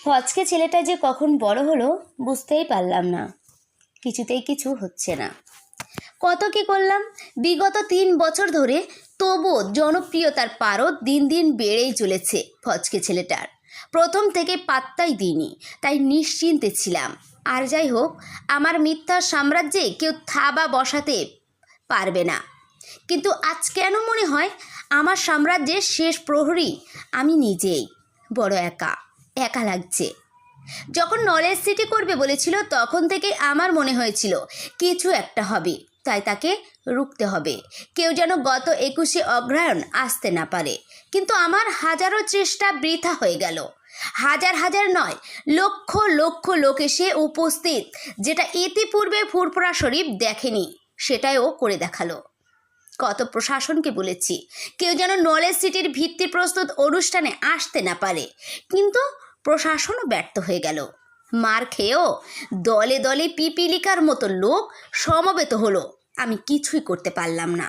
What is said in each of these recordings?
ফচকে ছেলেটা যে কখন বড় হলো বুঝতেই পারলাম না। কিছুতেই কিছু হচ্ছে না। কত কি করলাম বিগত 3 বছর ধরে, তবুও জনপ্রিয়তার পারদ দিন দিন বেড়েই চলেছে ফচকে ছেলেটার। প্রথম থেকে পাত্তাই দিইনি, তাই নিশ্চিন্তে ছিলাম। আর যাই হোক, আমার মিথ্যার সাম্রাজ্যে কেউ থাবা বসাতে পারবে না। কিন্তু আজ কেন মনে হয় আমার সাম্রাজ্যের শেষ প্রহরী আমি নিজেই। বড় একা একা লাগছে। যখন নলেজ সিটি করবে বলেছিল তখন থেকে আমার মনে হয়েছিল কিছু একটা হবে, তাই তাকে রুখতে হবে। কেউ যেন গত 21শে অগ্রহায়ণ আসতে না পারে। কিন্তু আমার হাজারো চেষ্টা বৃথা হয়ে গেল। হাজার হাজার নয়, লক্ষ লক্ষ লোক এসে উপস্থিত, যেটা ইতিপূর্বে ফুরফুরা শরীফ দেখেনি সেটাই ও করে দেখালো। কত প্রশাসনকে বলেছি কেউ যেন নলেজ সিটির ভিত্তিপ্রস্তুত অনুষ্ঠানে আসতে না পারে, কিন্তু প্রশাসনও ব্যর্থ হয়ে গেল। মার খেয়েও দলে দলে পিপিলিকার মতো লোক সমবেত হলো, আমি কিছুই করতে পারলাম না।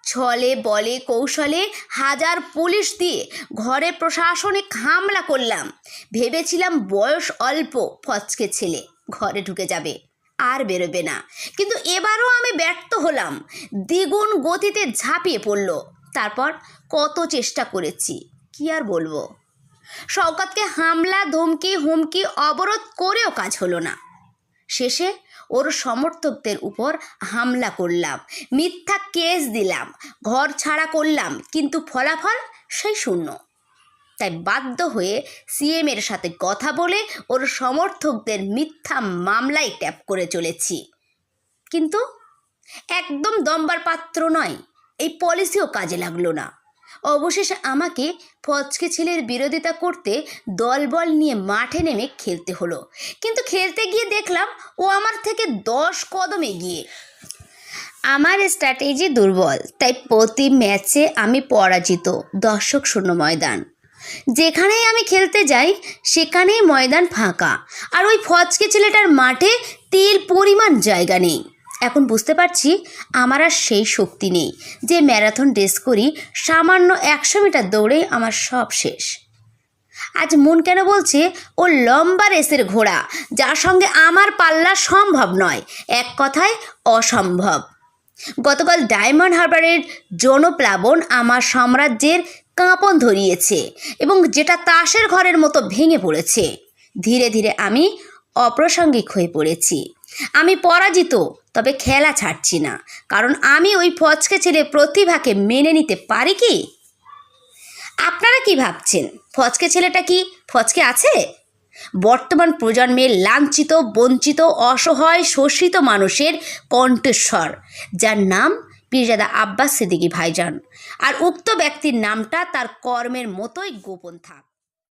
ছলে বলে কৌশলে হাজার পুলিশ দিয়ে ঘরে প্রশাসনিক হামলা করলাম। ভেবেছিলাম বয়স অল্প ফচকে ছেলে ঘরে ঢুকে যাবে, আর বেরোবে না। কিন্তু এবারও আমি ব্যর্থ হলাম। দ্বিগুণ গতিতে ঝাঁপিয়ে পড়ল। তারপর কত চেষ্টা করেছি, কি আর বলবো। শওকতকে হামলা ধমকি হুমকি অবরোধ করেও কাজ হলো না। শেষে ওর সমর্থকদের উপর হামলা করলাম, মিথ্যা কেস দিলাম, ঘর ছাড়া করলাম, কিন্তু ফলাফল সেই শূন্য। তাই বাধ্য হয়ে সিএমের সাথে কথা বলে ওর সমর্থকদের মিথ্যা মামলায় ট্যাপ করে চলেছি। কিন্তু একদম দমবার পাত্র নয়, এই পলিসিও কাজে লাগলো না। অবশেষে আমাকে ফচকে ছেলের বিরোধিতা করতে দলবল নিয়ে মাঠে নেমে খেলতে হলো। কিন্তু খেলতে গিয়ে দেখলাম ও আমার থেকে 10 কদম এগিয়ে। আমার স্ট্র্যাটেজি দুর্বল, তাই প্রতি ম্যাচে আমি পরাজিত। দর্শক শূন্য ময়দান। যেখানেই আমি খেলতে যাই সেখানেই ময়দান ফাঁকা, আর ওই ফচকে ছেলেটার মাঠে তিল পরিমাণ জায়গা নেই। এখন বুঝতে পারছি আমার আর সেই শক্তি নেই যে ম্যারাথন রেস করি, সামান্য 100 মিটার দৌড়েই আমার সব শেষ। আজ মন কেন বলছে ও লম্বা রেসের ঘোড়া, যার সঙ্গে আমার পাল্লা সম্ভব নয়, এক কথায় অসম্ভব। গতকাল ডায়মন্ড হারবারের জনপ্লাবন আমার সাম্রাজ্যের কাঁপন ধরিয়েছে, এবং যেটা তাসের ঘরের মতো ভেঙে পড়েছে। ধীরে ধীরে আমি অপ্রাসঙ্গিক হয়ে পড়েছি। আমি পরাজিত, তবে খেলা ছাড়ছি না, কারণ আমি ওই ফচকে ছেলে প্রতিভাকে মেনে নিতে পারি কি? আপনারা কি ভাবছেন, ফচকে ছেলেটা কি ফচকে আছে? বর্তমান প্রজন্মের লাঞ্ছিত বঞ্চিত অসহায় শোষিত মানুষের কণ্ঠস্বর, যার নাম পীরজাদা আব্বাস সিদ্দিকী ভাইজান। আর উক্ত ব্যক্তির নামটা তার কর্মের মতোই গোপন থাক।